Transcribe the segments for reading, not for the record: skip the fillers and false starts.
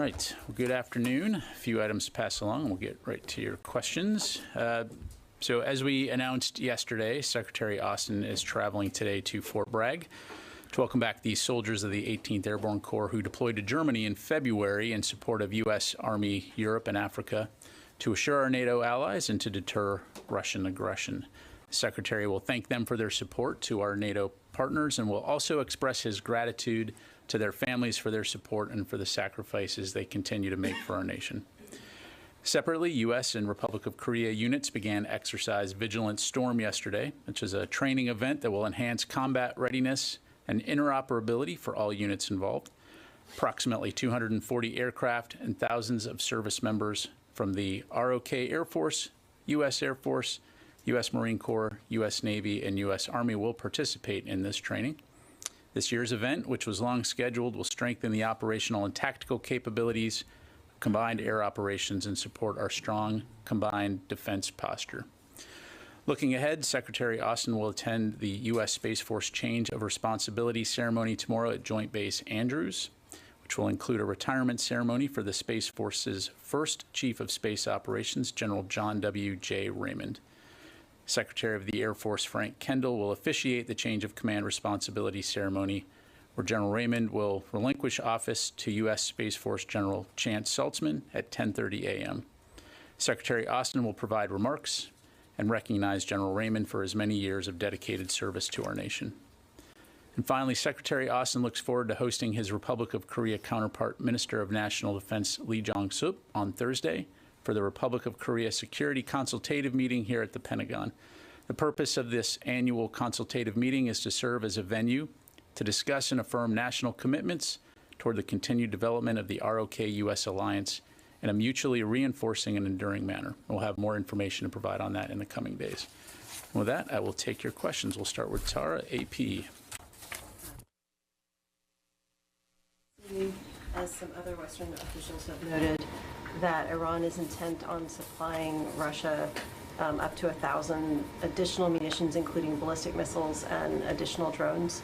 right. Well, good afternoon. A few items to pass along, and we'll get right to your questions. So as we announced yesterday, Secretary Austin is traveling today to Fort Bragg to welcome back the soldiers of the 18th Airborne Corps who deployed to Germany in February in support of U.S. Army Europe and Africa to assure our NATO allies and to deter Russian aggression. The Secretary will thank them for their support to our NATO partners and will also express his gratitude to their families for their support and for the sacrifices they continue to make for our nation. Separately, U.S. and Republic of Korea units began Exercise Vigilant Storm yesterday, which is a training event that will enhance combat readiness and interoperability for all units involved. Approximately 240 aircraft and thousands of service members from the ROK Air Force, U.S. Air Force, U.S. Marine Corps, U.S. Navy, and U.S. Army will participate in this training. This year's event, which was long scheduled, will strengthen the operational and tactical capabilities of combined air operations and support our strong combined defense posture. Looking ahead, Secretary Austin will attend the U.S. Space Force Change of Responsibility ceremony tomorrow at Joint Base Andrews, which will include a retirement ceremony for the Space Force's first Chief of Space Operations, General John W. J. Raymond. Secretary of the Air Force Frank Kendall will officiate the Change of Command Responsibility ceremony, where General Raymond will relinquish office to U.S. Space Force General Chance Saltzman at 10:30 a.m. Secretary Austin will provide remarks and recognize General Raymond for his many years of dedicated service to our nation. And finally, Secretary Austin looks forward to hosting his Republic of Korea counterpart, Minister of National Defense Lee Jong-sup, on Thursday for the Republic of Korea Security Consultative Meeting here at the Pentagon. The purpose of this annual consultative meeting is to serve as a venue to discuss and affirm national commitments toward the continued development of the ROK-U.S. alliance in a mutually reinforcing and enduring manner. We'll have more information to provide on that in the coming days. And with that, I will take your questions. We'll start with Tara, AP. As some other Western officials have noted, that Iran is intent on supplying Russia up to 1,000 additional munitions, including ballistic missiles and additional drones.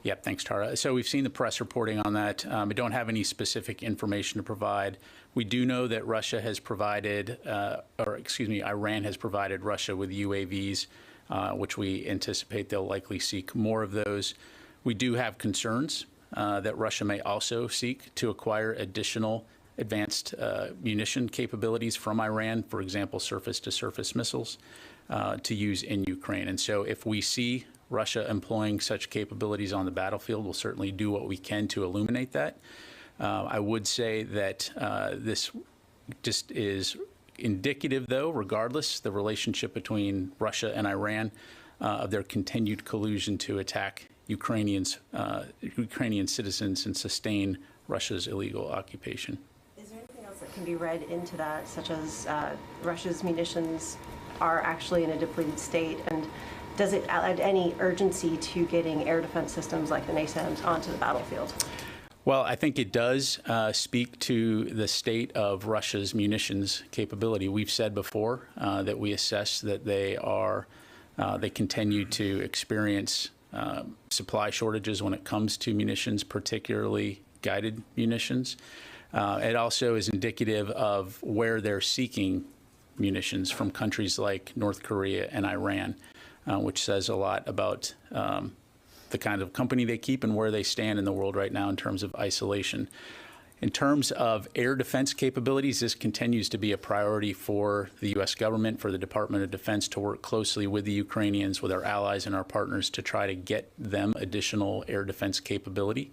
Yep, thanks, Tara. So we've seen the press reporting on that. I don't have any specific information to provide. We do know that Russia has provided, Iran has provided Russia with UAVs, which we anticipate they'll likely seek more of those. We do have concerns that Russia may also seek to acquire additional advanced munition capabilities from Iran, for example, surface-to-surface missiles, to use in Ukraine. And so if we see Russia employing such capabilities on the battlefield, we'll certainly do what we can to illuminate that. I would say that this just is indicative, though, regardless, the relationship between Russia and Iran, of their continued collusion to attack Ukrainian citizens and sustain Russia's illegal occupation. Is there anything else that can be read into that, such as Russia's munitions are actually in a depleted state, and does it add any urgency to getting air defense systems like the NASAMS onto the battlefield? Well, I think it does speak to the state of Russia's munitions capability. We've said before that we assess that they continue to experience supply shortages when it comes to munitions, particularly guided munitions. It also is indicative of where they're seeking munitions from countries like North Korea and Iran, which says a lot about the kind of company they keep and where they stand in the world right now in terms of isolation. In terms of air defense capabilities, this continues to be a priority for the U.S. government, for the Department of Defense to work closely with the Ukrainians, with our allies and our partners to try to get them additional air defense capability.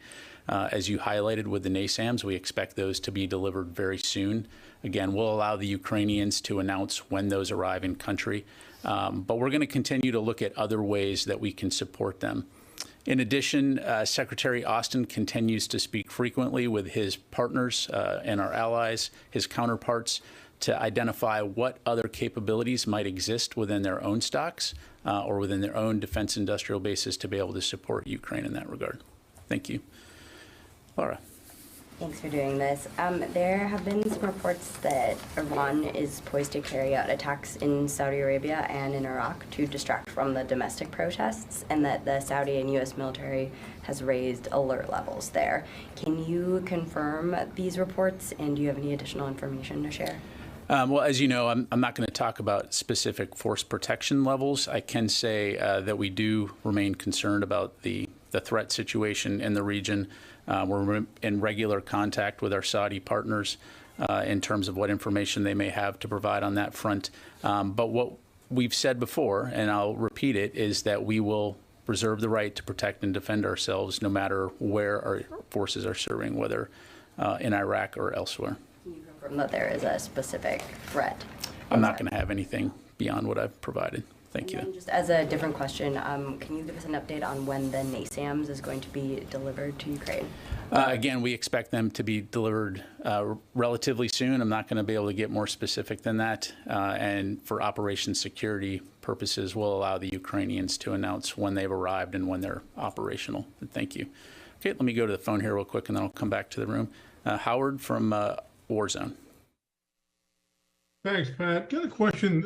As you highlighted with the NASAMS, we expect those to be delivered very soon. Again, we'll allow the Ukrainians to announce when those arrive in country, but we're going to continue to look at other ways that we can support them. In addition, Secretary Austin continues to speak frequently with his partners and our allies, his counterparts, to identify what other capabilities might exist within their own stocks or within their own defense industrial bases to be able to support Ukraine in that regard. Thank you. Laura. Thanks for doing this. There have been some reports that Iran is poised to carry out attacks in Saudi Arabia and in Iraq to distract from the domestic protests, and that the Saudi and U.S. military has raised alert levels there. Can you confirm these reports, and do you have any additional information to share? Well, as you know, I'm not going to talk about specific force protection levels. I can say that we do remain concerned about the threat situation in the region. We're in regular contact with our Saudi partners in terms of what information they may have to provide on that front. But what we've said before, and I'll repeat it, is that we will reserve the right to protect and defend ourselves no matter where our forces are serving, whether in Iraq or elsewhere. Can you confirm that there is a specific threat? I'm not going to have anything beyond what I've provided. Thank you. And just as a different question, can you give us an update on when the NASAMS is going to be delivered to Ukraine? Again, we expect them to be delivered relatively soon. I'm not going to be able to get more specific than that. And for operation security purposes, we'll allow the Ukrainians to announce when they've arrived and when they're operational. Thank you. Okay, let me go to the phone here real quick, and then I'll come back to the room. Howard from Warzone. Thanks, Pat. Got a question.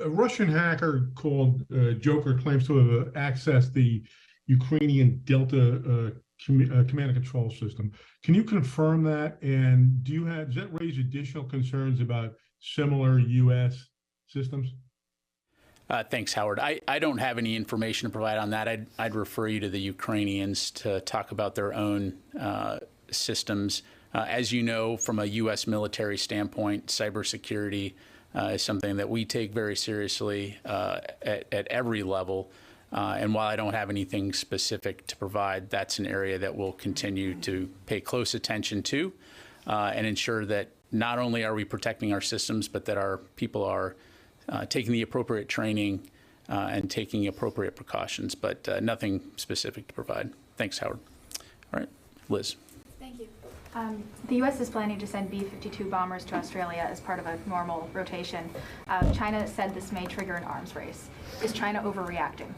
A Russian hacker called Joker claims to have accessed the Ukrainian Delta command and control system. Can you confirm that? And does that raise additional concerns about similar U.S. systems? Thanks, Howard. I don't have any information to provide on that. I'd refer you to the Ukrainians to talk about their own systems. As you know, from a U.S. military standpoint, cybersecurity is something that we take very seriously at every level. And while I don't have anything specific to provide, that's an area that we'll continue to pay close attention to and ensure that not only are we protecting our systems, but that our people are taking the appropriate training and taking appropriate precautions, but nothing specific to provide. Thanks, Howard. All right, Liz. Thank you. The U.S. is planning to send B-52 bombers to Australia as part of a normal rotation. China said this may trigger an arms race. Is China overreacting?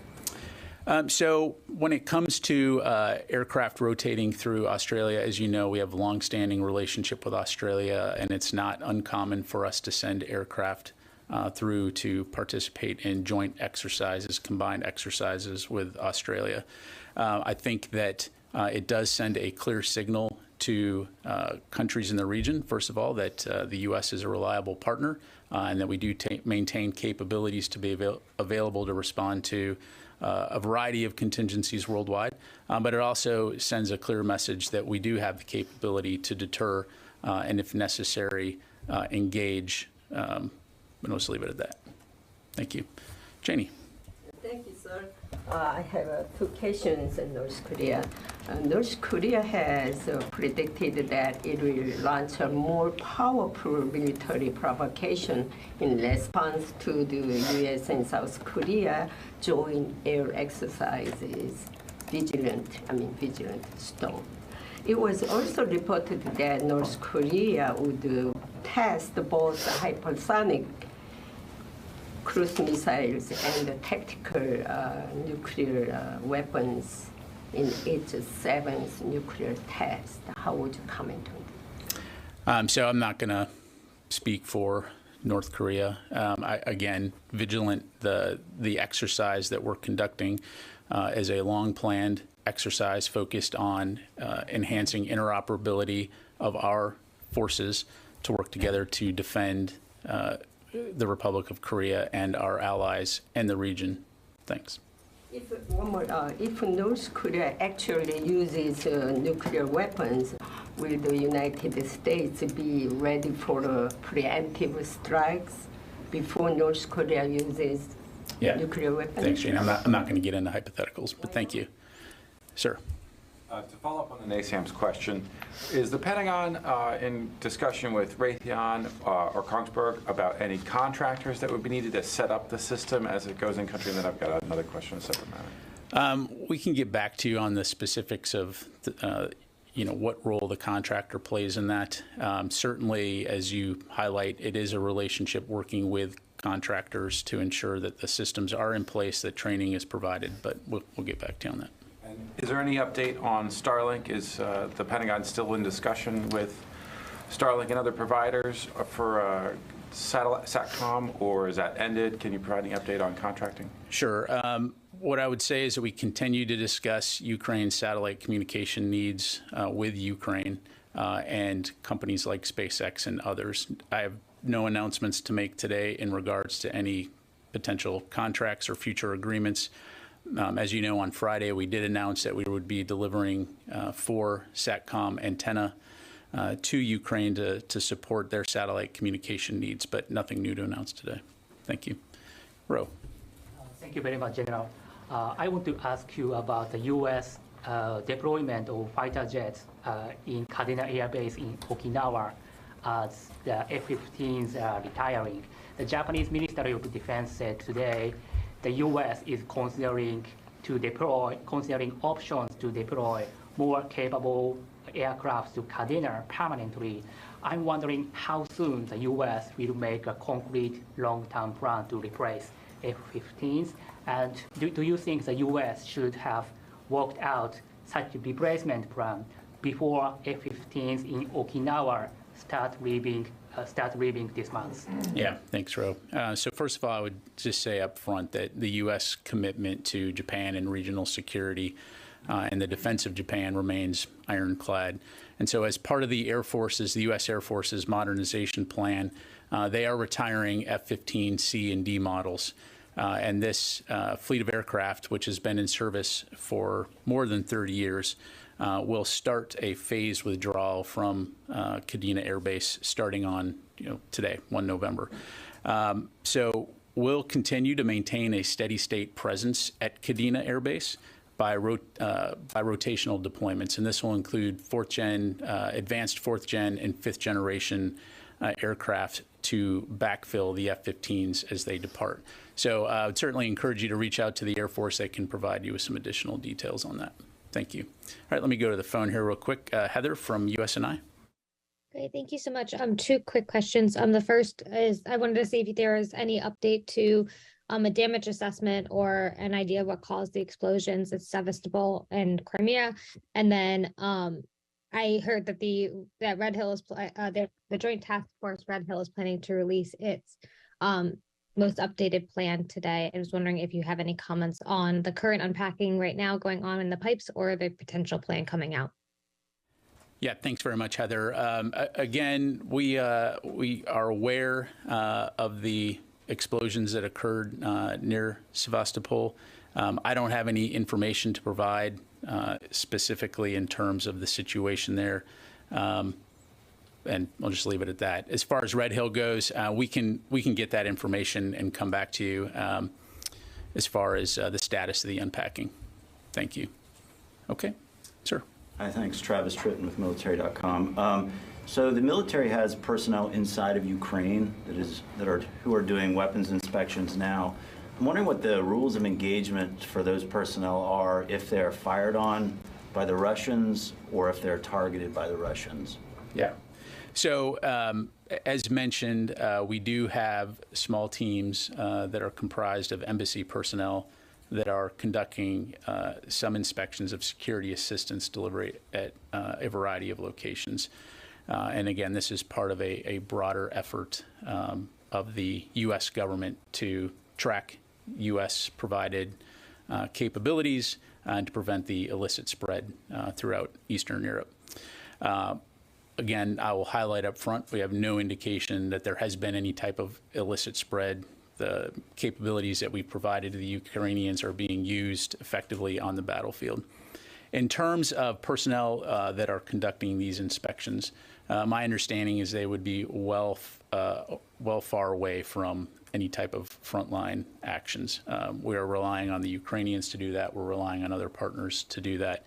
So when it comes to aircraft rotating through Australia, as you know, we have a long-standing relationship with Australia, and it's not uncommon for us to send aircraft through to participate in joint exercises, combined exercises with Australia. I think that it does send a clear signal to countries in the region, first of all, that the U.S. is a reliable partner and that we do maintain capabilities to be available to respond to a variety of contingencies worldwide. But it also sends a clear message that we do have the capability to deter and, if necessary, engage. And I'll just leave it at that. Thank you. Janie. Thank you, sir. I have two questions in North Korea. North Korea has predicted that it will launch a more powerful military provocation in response to the U.S. and South Korea joint air exercises, Vigilant Storm. It was also reported that North Korea would test both hypersonic cruise missiles and tactical nuclear weapons in its seventh nuclear test. How would you comment on that? So I'm not going to speak for North Korea. Again, Vigilant, the exercise that we're conducting is a long-planned exercise focused on enhancing interoperability of our forces to work together to defend the Republic of Korea and our allies in the region. Thanks. If North Korea actually uses nuclear weapons, will the United States be ready for preemptive strikes before North Korea uses nuclear weapons? Thanks, Jane. I'm not going to get into hypotheticals, but thank you. Sir. To follow up on the NASAMS question, is the Pentagon in discussion with Raytheon or Kongsberg about any contractors that would be needed to set up the system as it goes in country? And then I've got another question, a separate matter. We can get back to you on the specifics of what role the contractor plays in that. Certainly, as you highlight, it is a relationship working with contractors to ensure that the systems are in place, that training is provided, but we'll get back to you on that. And Is there any update on Starlink? Is the Pentagon still in discussion with Starlink and other providers for satellite SATCOM, or is that ended? Can you provide any update on contracting? Sure. What I would say is that we continue to discuss Ukraine's satellite communication needs with Ukraine and companies like SpaceX and others. I have no announcements to make today in regards to any potential contracts or future agreements. As you know, on Friday, we did announce that we would be delivering 4 SATCOM antenna to Ukraine to support their satellite communication needs, but nothing new to announce today. Thank you. Ro. Thank you very much, General. I want to ask you about the U.S. Deployment of fighter jets in Kadena Air Base in Okinawa as the F-15s are retiring. The Japanese Ministry of Defense said today the U.S. is considering options to deploy more capable aircraft to Kadena permanently. I'm wondering how soon the U.S. will make a concrete long-term plan to replace F-15s, and do you think the U.S. should have worked out such a replacement plan before F-15s in Okinawa start leaving this month? Yeah, thanks, Ro. So first of all, I would just say up front that the U.S. commitment to Japan and regional security and the defense of Japan remains ironclad. And so as part of the Air Force's, the U.S. Air Force's modernization plan, they are retiring F-15 C and D models. And this fleet of aircraft, which has been in service for more than 30 years, will start a phased withdrawal from Kadena Air Base starting on today, 1 November. So we'll continue to maintain a steady state presence at Kadena Air Base by rotational deployments, and this will include advanced 4th gen and 5th generation aircraft to backfill the F-15s as they depart. So I would certainly encourage you to reach out to the Air Force. They can provide you with some additional details on that. Thank you. All right, let me go to the phone here real quick. Heather from USNI. Great, thank you so much. 2 quick questions. The first is I wanted to see if there is any update to a damage assessment or an idea of what caused the explosions at Sevastopol and Crimea. And then I heard that that Red Hill is the Joint Task Force Red Hill is planning to release its most updated plan today. I was wondering if you have any comments on the current unpacking right now going on in the pipes or the potential plan coming out. Yeah, thanks very much, Heather. Again, we are aware of the explosions that occurred near Sevastopol. I don't have any information to provide specifically in terms of the situation there. And I'll just leave it at that. As far as Red Hill goes, we can get that information and come back to you as far as the status of the unpacking. Thank you. Okay, sir. Hi, thanks. Travis Tritton with military.com. So the military has personnel inside of Ukraine who are doing weapons inspections now. I'm wondering what the rules of engagement for those personnel are if they're fired on by the Russians or if they're targeted by the Russians. Yeah. So as mentioned, we do have small teams that are comprised of embassy personnel that are conducting some inspections of security assistance delivery at a variety of locations. And again, this is part of a broader effort of the U.S. government to track U.S. provided capabilities and to prevent the illicit spread throughout Eastern Europe. Again, I will highlight up front, we have no indication that there has been any type of illicit spread. The capabilities that we provided to the Ukrainians are being used effectively on the battlefield. In terms of personnel that are conducting these inspections, my understanding is they would be well far away from any type of frontline actions. We are relying on the Ukrainians to do that. We're relying on other partners to do that.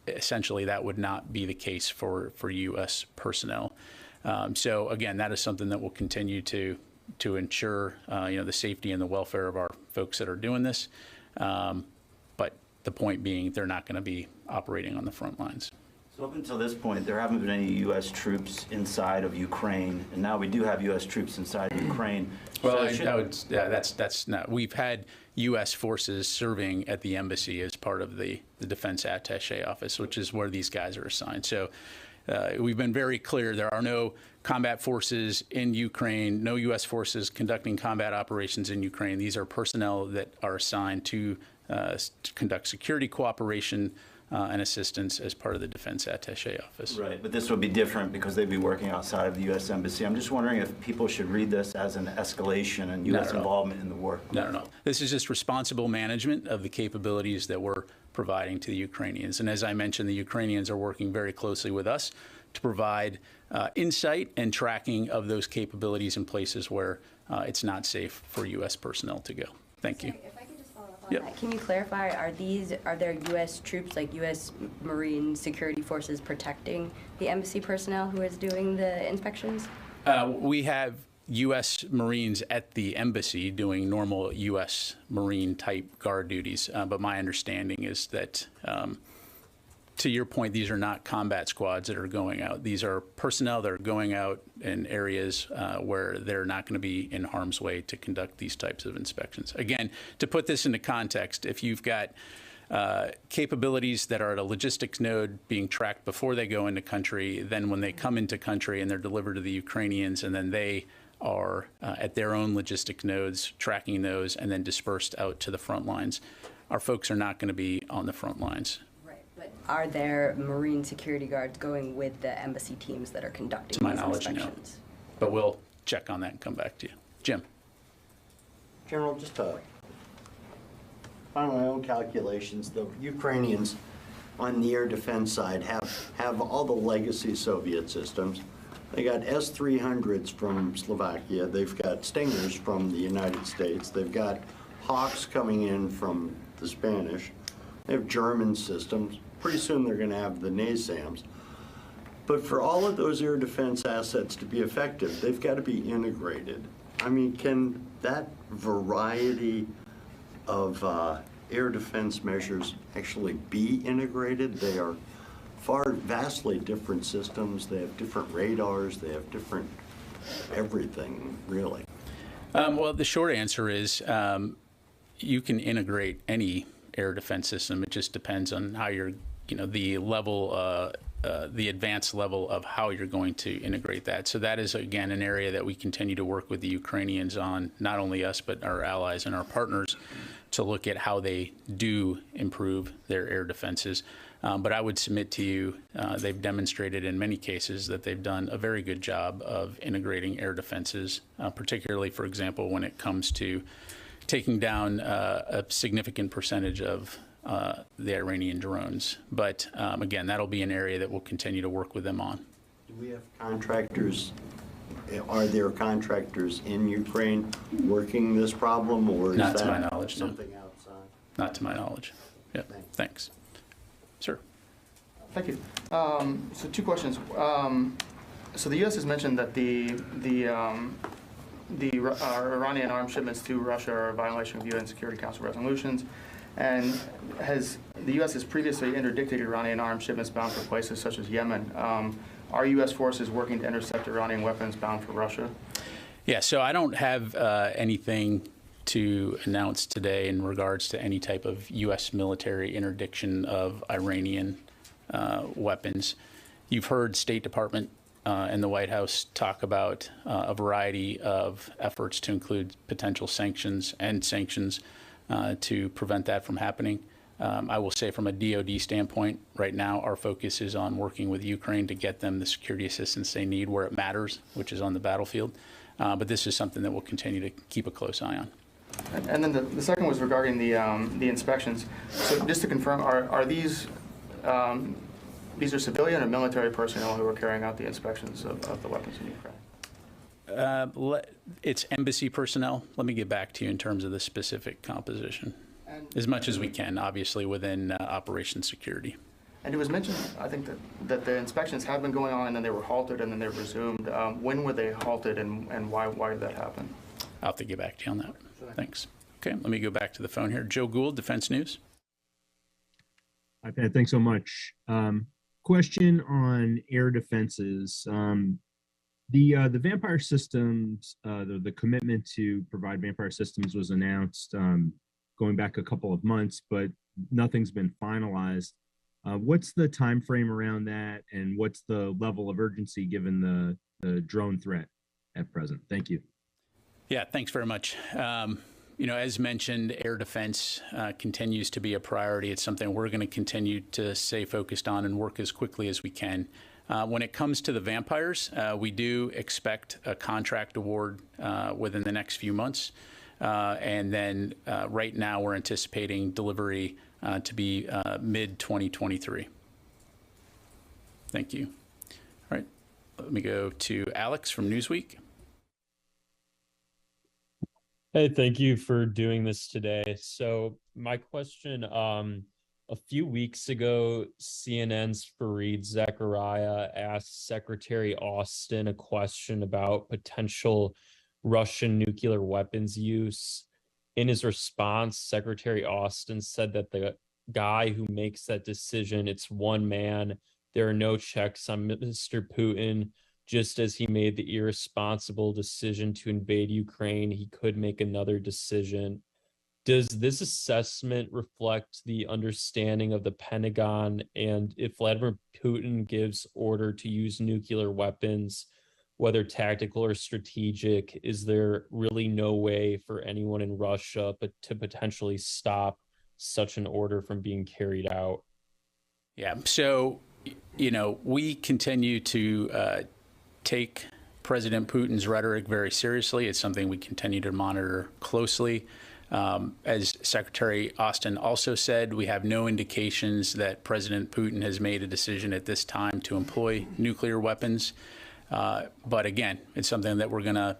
Essentially, that would not be the case for U.S. personnel. So again, that is something that will continue to ensure the safety and the welfare of our folks that are doing this. But the point being, they're not going to be operating on the front lines. So up until this point, there haven't been any U.S. troops inside of Ukraine, and now we do have U.S. troops inside of Ukraine. Well, So that's not. We've had U.S. forces serving at the embassy as part of the defense attaché office, which is where these guys are assigned. So we've been very clear. There are no combat forces in Ukraine, no U.S. forces conducting combat operations in Ukraine. These are personnel that are assigned to conduct security cooperation and assistance as part of the defense attaché office. Right, but this would be different because they'd be working outside of the U.S. Embassy. I'm just wondering if people should read this as an escalation in U.S. involvement in the war. No. This is just responsible management of the capabilities that we're providing to the Ukrainians. And as I mentioned, the Ukrainians are working very closely with us to provide insight and tracking of those capabilities in places where it's not safe for U.S. personnel to go. Thank you. If I could just follow up on that, can you clarify, are there U.S. troops, like U.S. Marine Security Forces, protecting the embassy personnel who is doing the inspections? We have U.S. Marines at the embassy doing normal U.S. Marine type guard duties, but my understanding is that, to your point, these are not combat squads that are going out. These are personnel that are going out in areas where they're not going to be in harm's way to conduct these types of inspections. Again, to put this into context, if you've got capabilities that are at a logistics node being tracked before they go into country, then when they come into country and they're delivered to the Ukrainians, and then they are at their own logistic nodes tracking those and then dispersed out to the front lines, our folks are not going to be on the front lines. Are there Marine security guards going with the embassy teams that are conducting these inspections? No. But we'll check on that and come back to you. Jim. General, just by my own calculations, the Ukrainians on the air defense side have all the legacy Soviet systems. They got S-300s from Slovakia. They've got Stingers from the United States. They've got Hawks coming in from the Spanish. They have German systems. Pretty soon they're going to have the NASAMS. But for all of those air defense assets to be effective, they've got to be integrated. I mean, can that variety of air defense measures actually be integrated? They are vastly different systems. They have different radars. They have different everything, really. Well, the short answer is you can integrate any air defense system. It just depends on how you're, the level, the advanced level of how you're going to integrate that. So that is, again, an area that we continue to work with the Ukrainians on, not only us, but our allies and our partners, to look at how they do improve their air defenses. But I would submit to you, they've demonstrated in many cases that they've done a very good job of integrating air defenses, particularly, for example, when it comes to taking down a significant percentage of the Iranian drones. But again, that'll be an area that we'll continue to work with them on. Do we have contractors? Are there contractors in Ukraine working this problem, or is not that to my knowledge, something no. outside? Not to my knowledge. Yeah. Thanks. Sir. Thank you. So two questions. So the U.S. has mentioned that the Iranian arms shipments to Russia are a violation of UN Security Council resolutions, and the U.S. has previously interdicted Iranian arms shipments bound for places such as Yemen. Are U.S. forces working to intercept Iranian weapons bound for Russia? Yeah, so I don't have anything to announce today in regards to any type of U.S. military interdiction of Iranian weapons. You've heard State Department and the White House talk about a variety of efforts to include potential sanctions to prevent that from happening. I will say from a DoD standpoint, right now our focus is on working with Ukraine to get them the security assistance they need where it matters, which is on the battlefield. But this is something that we'll continue to keep a close eye on. And then the second was regarding the inspections. So just to confirm, are these are civilian or military personnel who are carrying out the inspections of the weapons in Ukraine? It's embassy personnel. Let me get back to you in terms of the specific composition, as much as we can, obviously within Operation Security. And it was mentioned, I think, that the inspections have been going on and then they were halted and then they resumed. When were they halted and why did that happen? I'll have to get back to you on that. Sure. Thanks. Okay, let me go back to the phone here. Joe Gould, Defense News. Okay, thanks so much. question on air defenses. The Vampire systems, the commitment to provide Vampire systems was announced going back a couple of months, but nothing's been finalized. What's the time frame around that, and what's the level of urgency given the drone threat at present? Thank you. Yeah, thanks very much. As mentioned, air defense continues to be a priority. It's something we're going to continue to stay focused on and work as quickly as we can. When it comes to the Vampires, we do expect a contract award within the next few months. And then right now we're anticipating delivery to be mid-2023. Thank you. All right, let me go to Alex from Newsweek. Hey, thank you for doing this today. So my question, a few weeks ago, CNN's Fareed Zakaria asked Secretary Austin a question about potential Russian nuclear weapons use. In his response, Secretary Austin said that the guy who makes that decision, it's one man. There are no checks on Mr. Putin. Just as he made the irresponsible decision to invade Ukraine, he could make another decision. Does this assessment reflect the understanding of the Pentagon? And if Vladimir Putin gives order to use nuclear weapons, whether tactical or strategic, is there really no way for anyone in Russia to potentially stop such an order from being carried out? Yeah, so, we continue to take President Putin's rhetoric very seriously. It's something we continue to monitor closely. As Secretary Austin also said, we have no indications that President Putin has made a decision at this time to employ nuclear weapons. But again, it's something that we're going to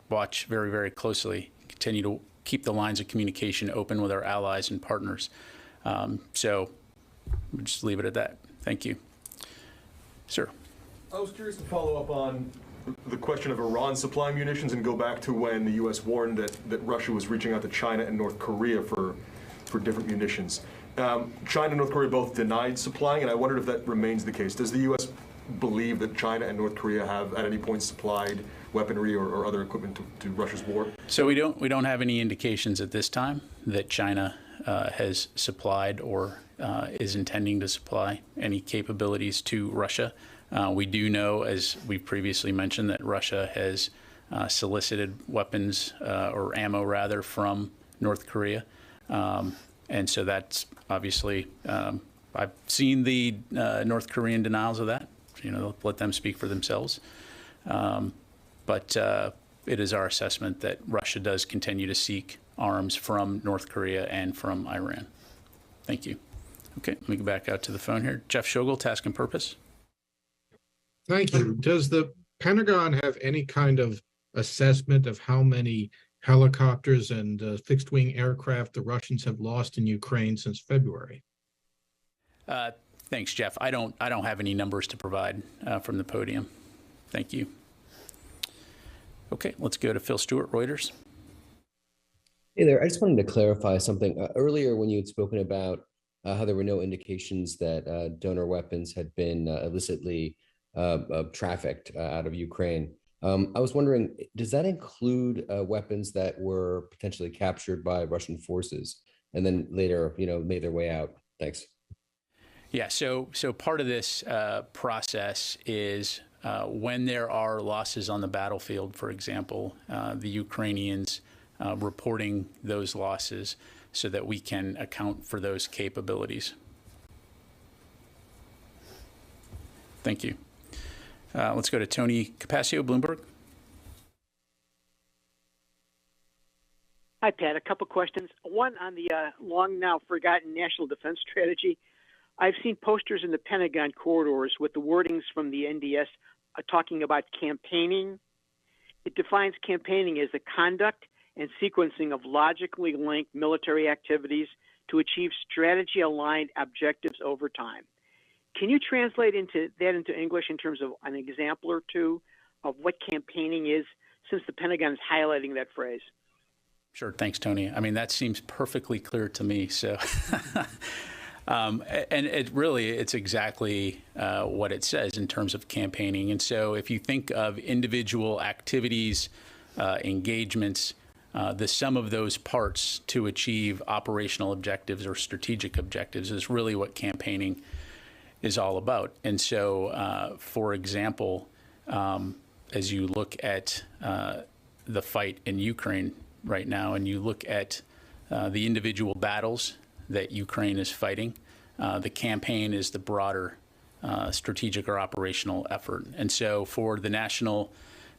watch very, very closely, continue to keep the lines of communication open with our allies and partners. So we'll just leave it at that. Thank you. Sir. I was curious to follow up on the question of Iran supplying munitions and go back to when the U.S. warned that Russia was reaching out to China and North Korea for different munitions. China and North Korea both denied supplying, and I wondered if that remains the case. Does the U.S. believe that China and North Korea have at any point supplied weaponry or other equipment to Russia's war? So we don't have any indications at this time that China has supplied or is intending to supply any capabilities to Russia. We do know, as we previously mentioned, that Russia has solicited weapons or ammo, rather, from North Korea. And so that's obviously, I've seen the North Korean denials of that. Let them speak for themselves. But it is our assessment that Russia does continue to seek arms from North Korea and from Iran. Thank you. Okay, let me go back out to the phone here. Jeff Schogel, Task and Purpose. Thank you. Does the Pentagon have any kind of assessment of how many helicopters and fixed-wing aircraft the Russians have lost in Ukraine since February? Thanks, Jeff. I don't have any numbers to provide from the podium. Thank you. Okay, let's go to Phil Stewart, Reuters. Hey there. I just wanted to clarify something. Earlier, when you had spoken about how there were no indications that donor weapons had been illicitly trafficked out of Ukraine. I was wondering, does that include weapons that were potentially captured by Russian forces and then later, made their way out? Thanks. Yeah, so part of this process is when there are losses on the battlefield, for example, the Ukrainians reporting those losses so that we can account for those capabilities. Thank you. Let's go to Tony Capaccio, Bloomberg. Hi, Pat. A couple questions. One on the long now forgotten national defense strategy. I've seen posters in the Pentagon corridors with the wordings from the NDS talking about campaigning. It defines campaigning as the conduct and sequencing of logically linked military activities to achieve strategy-aligned objectives over time. Can you translate that into English in terms of an example or two of what campaigning is, since the Pentagon is highlighting that phrase? Sure. Thanks, Tony. I mean, that seems perfectly clear to me. So And it's exactly what it says in terms of campaigning. And so if you think of individual activities, engagements, the sum of those parts to achieve operational objectives or strategic objectives is really what campaigning is all about. And so, for example, as you look at the fight in Ukraine right now, and you look at the individual battles that Ukraine is fighting, the campaign is the broader strategic or operational effort. And so for the national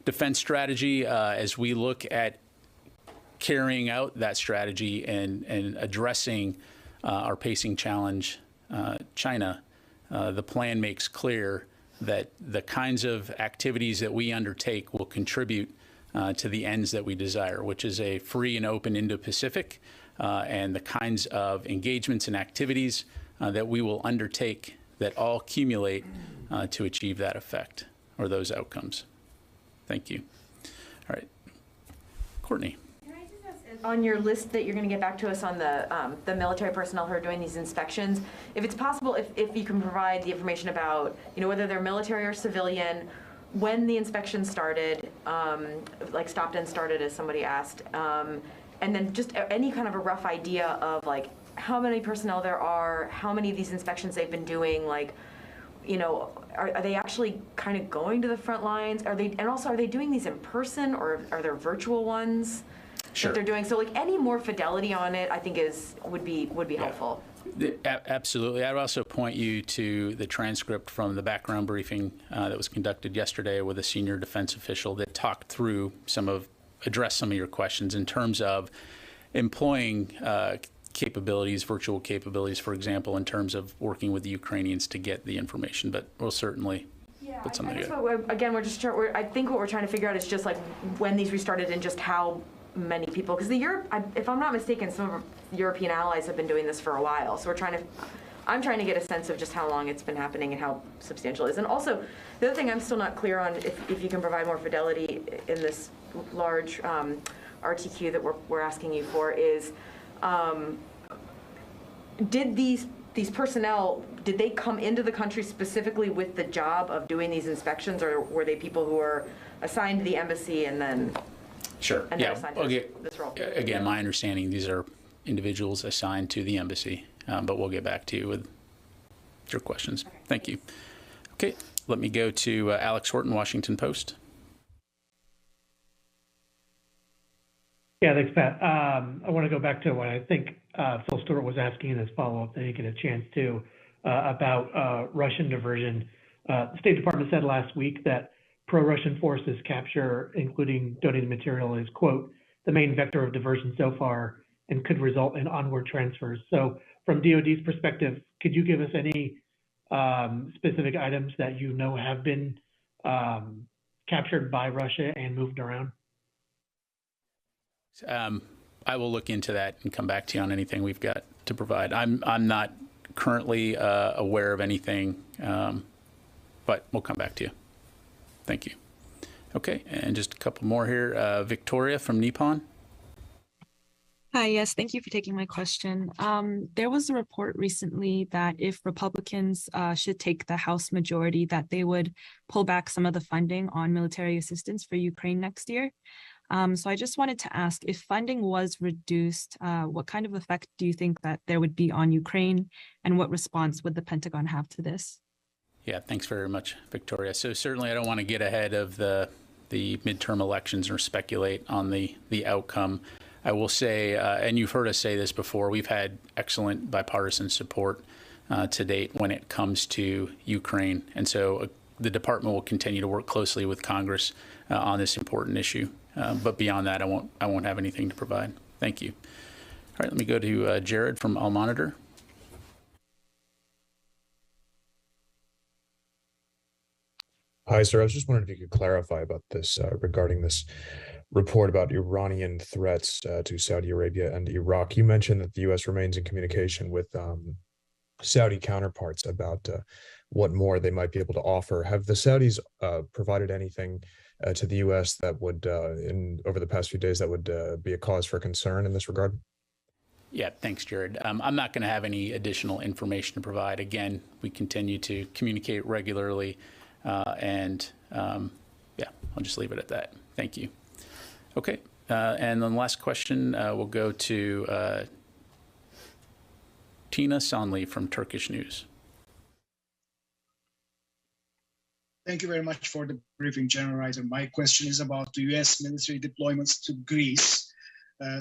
defense strategy, as we look at carrying out that strategy and addressing our pacing challenge, China, the plan makes clear that the kinds of activities that we undertake will contribute to the ends that we desire, which is a free and open Indo-Pacific, and the kinds of engagements and activities that we will undertake that all accumulate to achieve that effect or those outcomes. Thank you. All right, Courtney. On your list that you're going to get back to us on the military personnel who are doing these inspections, if it's possible, if you can provide the information about, whether they're military or civilian, when the inspection started, like stopped and started, as somebody asked, and then just any kind of a rough idea of like how many personnel there are, how many of these inspections they've been doing, like, are they actually kind of going to the front lines? And also, are they doing these in person, or are there virtual ones? Sure. That they're doing? So like any more fidelity on it, I think would be helpful. Absolutely. I'd also point you to the transcript from the background briefing that was conducted yesterday with a senior defense official that talked through addressed some of your questions in terms of employing capabilities, virtual capabilities, for example, in terms of working with the Ukrainians to get the information. But we'll certainly put something together. Again, I think what we're trying to figure out is just like when these restarted and just how many people, because if I'm not mistaken, some of our European allies have been doing this for a while. So I'm trying to get a sense of just how long it's been happening and how substantial it is. And also, the other thing I'm still not clear on, if you can provide more fidelity in this large RTQ that we're asking you for, is did these personnel, did they come into the country specifically with the job of doing these inspections, or were they people who were assigned to the embassy and then? Sure. And yeah. Okay. This role. Again, my understanding, these are individuals assigned to the embassy, but we'll get back to you with your questions. Okay. Thank you. Okay, let me go to Alex Horton, Washington Post. Yeah, thanks, Pat. I want to go back to what I think Phil Stewart was asking in his follow-up that he get a chance to about Russian diversion. The State Department said last week that pro-Russian forces capture, including donated material, is, quote, the main vector of diversion so far and could result in onward transfers. So from DOD's perspective, could you give us any specific items that have been captured by Russia and moved around? I will look into that and come back to you on anything we've got to provide. I'm not currently aware of anything, but we'll come back to you. Thank you. Okay, and just a couple more here. Victoria from Nippon. Hi, yes, thank you for taking my question. There was a report recently that if Republicans should take the House majority, that they would pull back some of the funding on military assistance for Ukraine next year. So I just wanted to ask, if funding was reduced, what kind of effect do you think that there would be on Ukraine, and what response would the Pentagon have to this? Yeah, thanks very much, Victoria. So certainly I don't want to get ahead of the midterm elections or speculate on the outcome. I will say, and you've heard us say this before, we've had excellent bipartisan support to date when it comes to Ukraine. And so the department will continue to work closely with Congress on this important issue. But beyond that, I won't have anything to provide. Thank you. All right, let me go to Jared from All Monitor. Hi, sir. I was just wondering if you could clarify about this regarding this report about Iranian threats to Saudi Arabia and Iraq. You mentioned that the U.S. remains in communication with Saudi counterparts about what more they might be able to offer. Have the Saudis provided anything to the U.S. that would, over the past few days, that would be a cause for concern in this regard? Yeah, thanks, Jared. I'm not going to have any additional information to provide. Again, we continue to communicate regularly, and yeah, I'll just leave it at that. Thank you. Okay, and then the last question will go to Tina Sonli from Turkish News. Thank you very much for the briefing, General Ryder. My question is about the U.S. military deployments to Greece.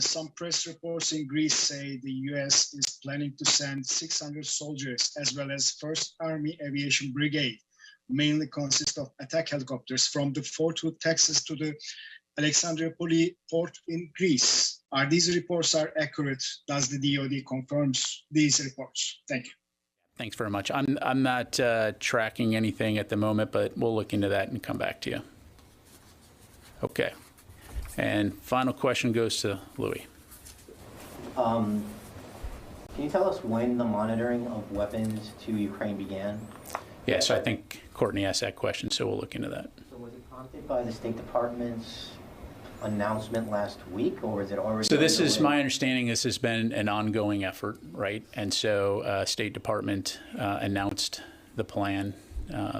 Some press reports in Greece say the U.S. is planning to send 600 soldiers as well as 1st Army Aviation Brigade, mainly consist of attack helicopters, from the Fort Hood, Texas to the Alexandroupoli port in Greece. Are these reports accurate? Does the DoD confirms these reports? Thank you. Thanks very much. I'm not tracking anything at the moment, but we'll look into that and come back to you. Okay. And final question goes to Louis. Can you tell us when the monitoring of weapons to Ukraine began? Yeah, so I think Courtney asked that question, so we'll look into that. So was it prompted by the State Department's announcement last week, or is it already? So this is my understanding. This has been an ongoing effort, right? And so State Department announced the plan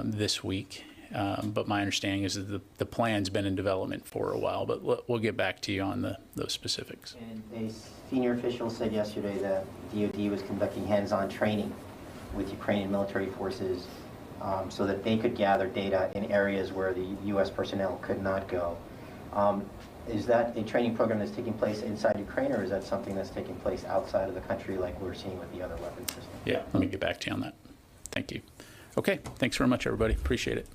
this week. But my understanding is that the plan's been in development for a while, but we'll get back to you on those specifics. And a senior official said yesterday that DoD was conducting hands-on training with Ukrainian military forces so that they could gather data in areas where the U.S. personnel could not go. Is that a training program that's taking place inside Ukraine, or is that something that's taking place outside of the country like we're seeing with the other weapons systems? Yeah, let me get back to you on that. Thank you. Okay, thanks very much, everybody. Appreciate it.